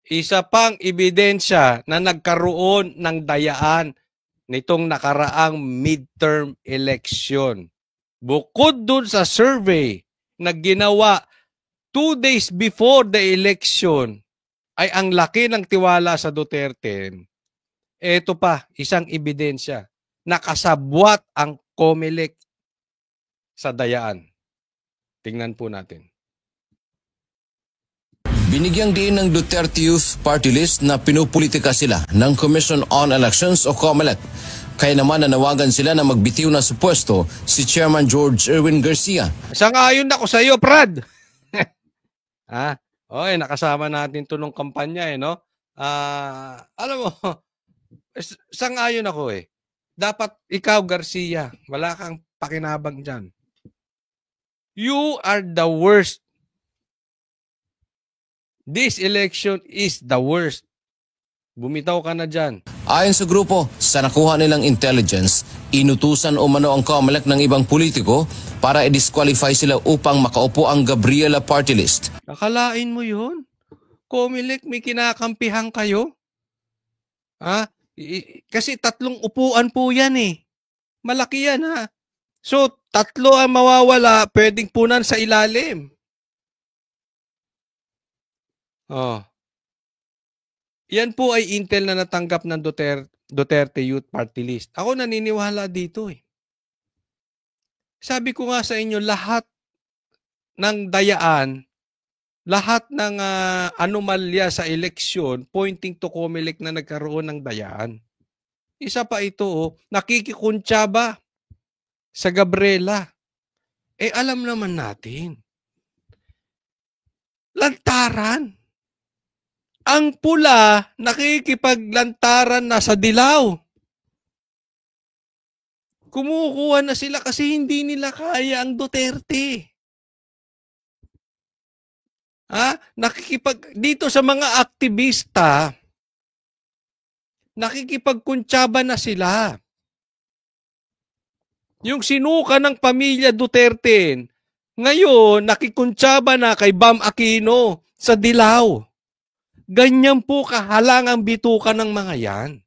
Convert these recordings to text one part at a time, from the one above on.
Isa pang ebidensya na nagkaroon ng dayaan nitong nakaraang midterm election. Bukod dun sa survey na ginawa 2 days before the election, ay ang laki ng tiwala sa Duterte. Ito pa, isang ebidensya. Nakasabwat ang COMELEC sa dayaan. Tingnan po natin. Binigyang diin ng Duterte Youth Party List na pinupolitika sila ng Commission on Elections o COMELEC. Kaya naman nanawagan sila na magbitiw na sa pwesto si Chairman George Erwin Garcia. Sang-ayon ako sa iyo, Brad. Okay, nakasama natin to nung kampanya no? Alam mo, sang-ayon ako Dapat ikaw, Garcia, wala kang pakinabang dyan. You are the worst. This election is the worst. Bumitaw ka na dyan. Ayon sa grupo, sa nakuha nilang intelligence, inutusan umano ang COMELEC ng ibang politiko para i-disqualify sila upang makaupo ang Gabriela Party List. Nakalain mo yun? COMELEC, may kinakampihan kayo? Kasi 3 upuan po yan Malaki yan So, 3 ang mawawala, pwedeng punan sa ilalim. Yan po ay intel na natanggap ng Duterte Youth Party List. Ako naniniwala dito Sabi ko nga sa inyo, lahat ng dayaan, lahat ng anomalya sa eleksyon pointing to COMELEC na nagkaroon ng dayaan. Isa pa ito, nakikikuntsaba sa Gabriela. Alam naman natin. Lantaran. Ang pula, nakikipaglantaran na sa dilaw. Kumukuha na sila kasi hindi nila kaya ang Duterte. Dito sa mga aktivista, nakikipagkuntsaba na sila. Yung sinuka ng pamilya Duterte, ngayon nakikuntsaba na kay Bam Aquino sa dilaw. Ganyan po kahalang ang bituka ng mga yan.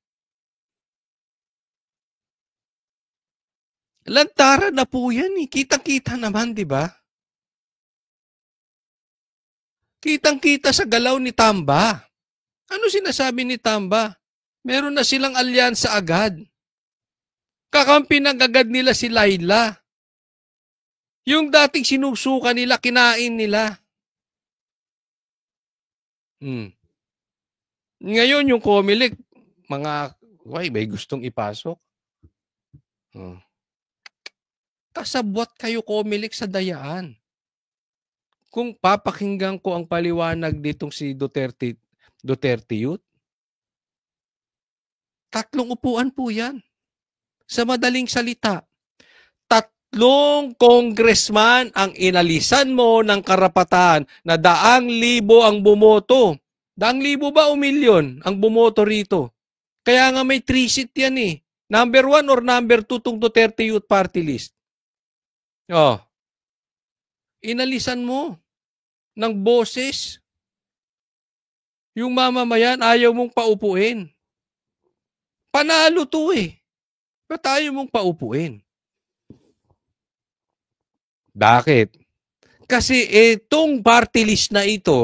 Lantaran na po yan Kitang-kita naman, di ba? Kitang-kita sa galaw ni Tamba. Ano sinasabi ni Tamba? Meron na silang alyansa agad. Kakampi ng agad nila si Laila. Yung dating sinusuka nila, kinain nila. Ngayon yung COMELEC, may gustong ipasok. Kasabwat kayo COMELEC sa dayaan. Kung papakinggan ko ang paliwanag ditong si Duterte Youth, 3 upuan po yan. Sa madaling salita, 3 congressman ang inalisan mo ng karapatan na 100,000 ang bumoto. 100,000 ba o milyon ang bumoto rito? Kaya nga may 3 seat yan Number 1 or number 2 tong Duterte Youth Party List. Inalisan mo ng boses. Yung mamamayan, ayaw mong paupuin. Panalo to Ba't ayaw mong paupuin? Bakit? Kasi itong party list na ito,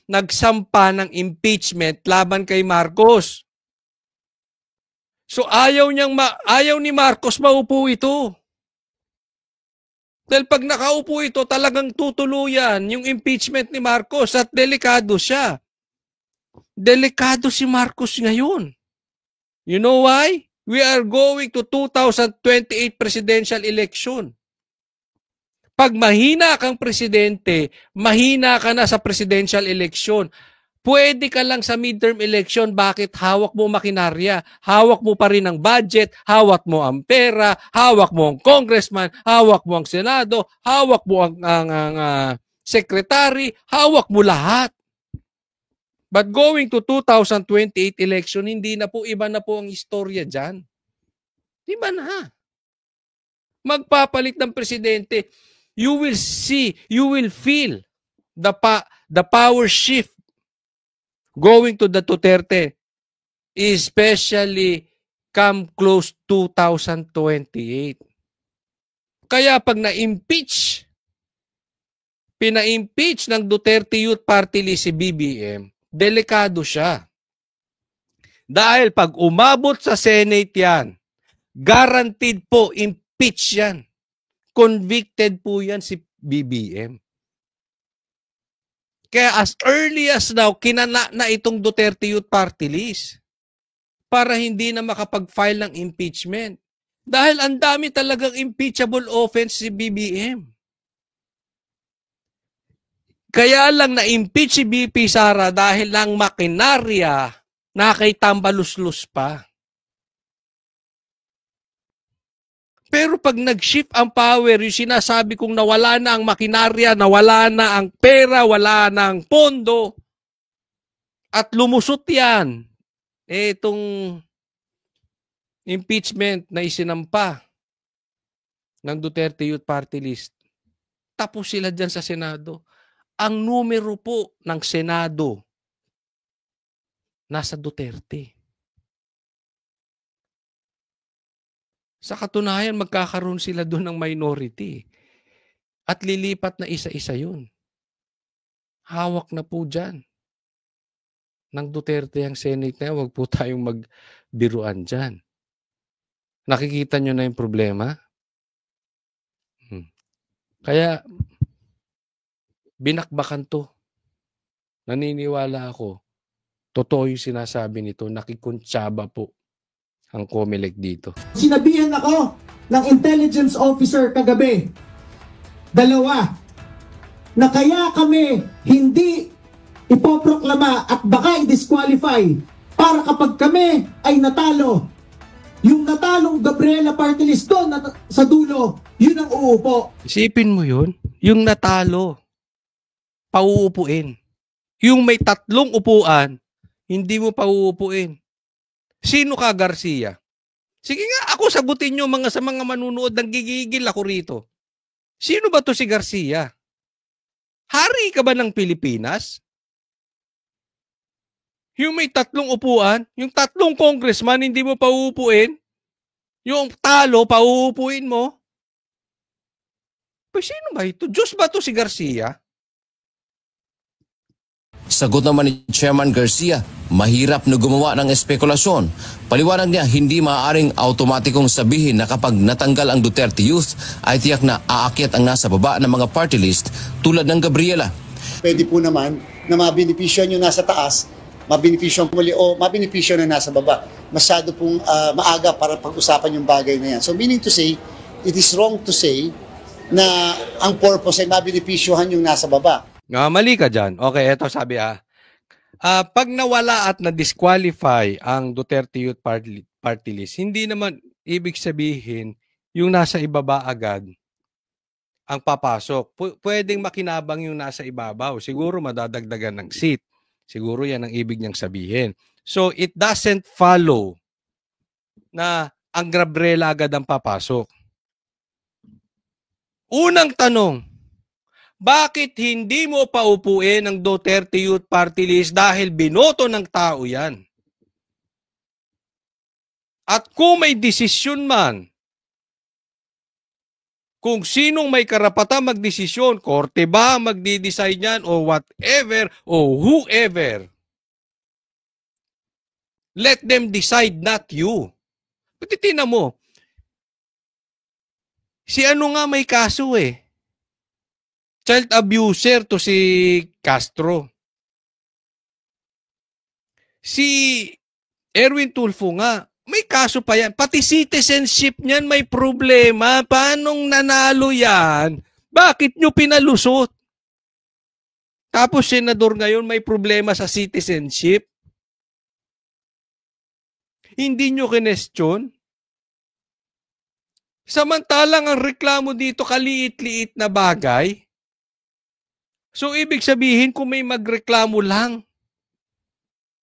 nagsampa ng impeachment laban kay Marcos. So ayaw ni Marcos maupo ito. Dahil pag nakaupo ito, talagang tutuluyan yung impeachment ni Marcos at delikado siya. Delikado si Marcos ngayon. You know why? We are going to 2028 presidential election. Pag mahina kang presidente, mahina ka na sa presidential election. Pwede ka lang sa midterm election. Bakit? Hawak mo makinarya. Hawak mo pa rin ang budget. Hawak mo ang pera. Hawak mo ang congressman. Hawak mo ang senado. Hawak mo ang secretary. Hawak mo lahat. But going to 2028 election, hindi na po, iba na po ang istorya dyan. Iba na. Magpapalit ng presidente. You will see, you will feel the power shift going to the Duterte, especially come close 2028. Kaya pag pina-impeach ng Duterte Youth Party List si BBM, delikado siya. Dahil pag umabot sa Senate yan, guaranteed po impeach yan. Convicted po yan si BBM. Kaya as early as now, kinana na itong Duterte Youth Party List para hindi na makapag-file ng impeachment. Dahil ang dami talagang impeachable offense si BBM. Kaya lang na-impeach si BP Sara dahil lang makinarya na kay tambaluslus pa. Pero pag nag-shift ang power, yung sinasabi kong nawala na ang makinarya, nawala na ang pera, wala na ang pondo, at lumusot yan, itong impeachment na isinampa ng Duterte Youth Party List, tapos sila dyan sa Senado. Ang numero po ng Senado nasa Duterte. Sa katunayan, magkakaroon sila doon ng minority. At lilipat na isa-isa yun. Hawak na po dyan ng Duterte ang Senate na yan. Huwag po tayong magbiruan dyan. Nakikita nyo na yung problema? Kaya, binakbakan to. Naniniwala ako. Totoo yung sinasabi nito. Nakikuntsaba po ang COMELEC dito. Sinabihan ako ng intelligence officer kagabi, 2, na kaya kami hindi ipoproklama at baka i-disqualify para kapag kami ay natalo, yung natalong Gabriela Party List doon sa dulo, yun ang uupo. Isipin mo yun, yung natalo, pauupuin. Yung may 3 upuan, hindi mo pauupuin. Sino ka, Garcia? Sige nga, ako sagutin nyo sa mga manunood, nanggigigil ako rito. Sino ba to si Garcia? Hari ka ba ng Pilipinas? Yung may 3 upuan, yung 3 congressman, hindi mo pauupuin? Yung talo, pauupuin mo? Pa, sino ba ito? Diyos ba to si Garcia? Sagot naman ni Chairman Garcia, mahirap na gumawa ng espekulasyon. Paliwanag niya, hindi maaaring automatikong sabihin na kapag natanggal ang Duterte Youth ay tiyak na aakyat ang nasa baba ng mga party list tulad ng Gabriela. Pwede po naman na mabinipisyon yung nasa taas, mabinipisyon muli o mabinipisyon na nasa baba. Masyado pong maaga para pag-usapan yung bagay na yan. So meaning to say, it is wrong to say na ang purpose ay mabinipisyohan yung nasa baba. Mali ka dyan. Okay, eto sabi pag nawala at na-disqualify ang Duterte Youth Party List, hindi naman ibig sabihin yung nasa ibaba agad ang papasok. Pwedeng makinabang yung nasa ibabaw. Siguro madadagdagan ng seat. Siguro yan ang ibig niyang sabihin. So it doesn't follow na ang Gabriela agad ang papasok. Unang tanong, bakit hindi mo paupuin ang Duterte Youth Party List dahil binoto ng tao yan? At kung may desisyon man, kung sinong may karapatang magdesisyon, korte ba magdi-decide yan o whatever o whoever, let them decide, not you. Pati tingnan mo, si ano nga may kaso child abuser to si Castro. Si Erwin Tulfo nga, may kaso pa yan. Pati citizenship niyan may problema. Paanong nanalo yan? Bakit nyo pinalusot? Tapos senador ngayon may problema sa citizenship? Hindi nyo kinestyon? Samantalang ang reklamo dito kaliit-liit na bagay. So, ibig sabihin, kung may magreklamo lang,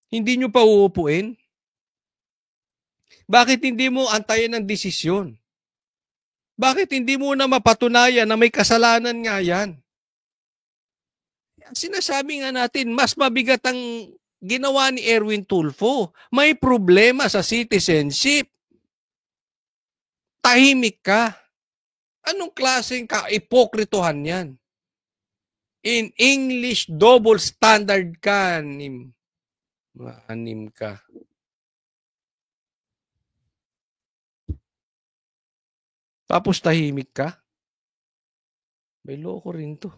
hindi nyo pa uupuin? Bakit hindi mo antayin ng desisyon? Bakit hindi mo na mapatunayan na may kasalanan nga yan? Sinasabi nga natin, mas mabigat ang ginawa ni Erwin Tulfo. May problema sa citizenship. Tahimik ka. Anong klaseng ka-ipokritohan yan? In English, double standard ka, Nim. Maanim ka. Tapos tahimik ka? May loko rin to.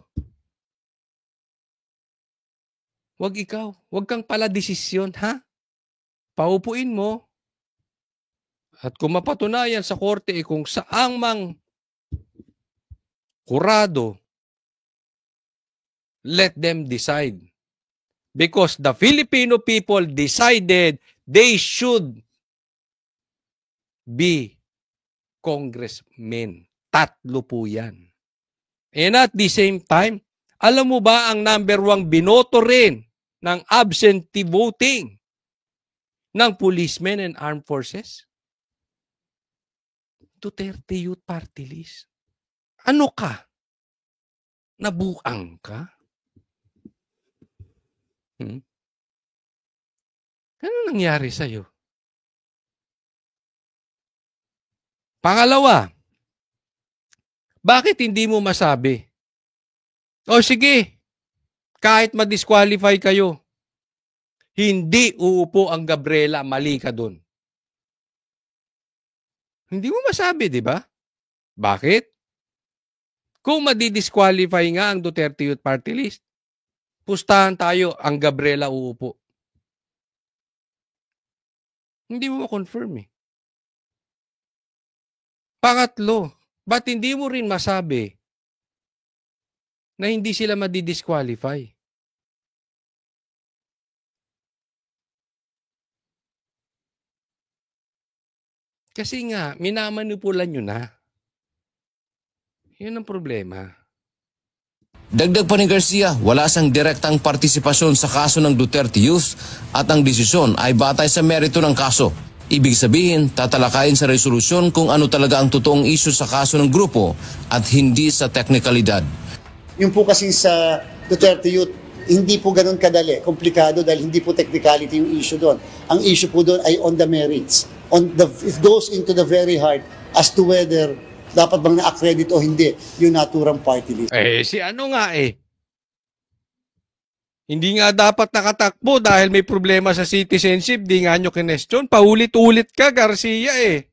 Wag ikaw. Wag kang pala desisyon, ha? Paupuin mo. At kung mapatunayan sa korte kung saang mang kurado, let them decide. Because the Filipino people decided they should be congressmen. 3 po yan. And at the same time, alam mo ba ang number 1 binoto rin ng absentee voting ng policemen and armed forces? Duterte Youth Party List. Ano ka? Nabuang ka? Ano nangyari sa'yo? Pangalawa, bakit hindi mo masabi? O sige, kahit ma-disqualify kayo, hindi uupo ang Gabriela, mali ka dun. Hindi mo masabi, di ba? Bakit? Kung madi-disqualify nga ang Duterte Youth Party List, pustahan tayo, ang Gabriela uupo. Hindi mo ma-confirm eh. Pangatlo, ba't hindi mo rin masabi na hindi sila madi-disqualify? Kasi nga, minamanipulan nyo na. Yun ang problema. Dagdag pa ni Garcia, wala siyang direktang partisipasyon sa kaso ng Duterte Youth at ang desisyon ay batay sa merito ng kaso. Ibig sabihin, tatalakayin sa resolusyon kung ano talaga ang totoong issue sa kaso ng grupo at hindi sa teknikalidad. Yung po kasi sa Duterte Youth, hindi po ganun kadali, komplikado dahil hindi po technicality yung issue doon. Ang issue po doon ay on the merits. It goes into the very heart as to whether dapat bang na-accredit o hindi yung naturang party list. Si ano nga eh. Hindi nga dapat nakatakbo dahil may problema sa citizenship, di nga nyo kinestyon. Paulit-ulit ka, Garcia eh.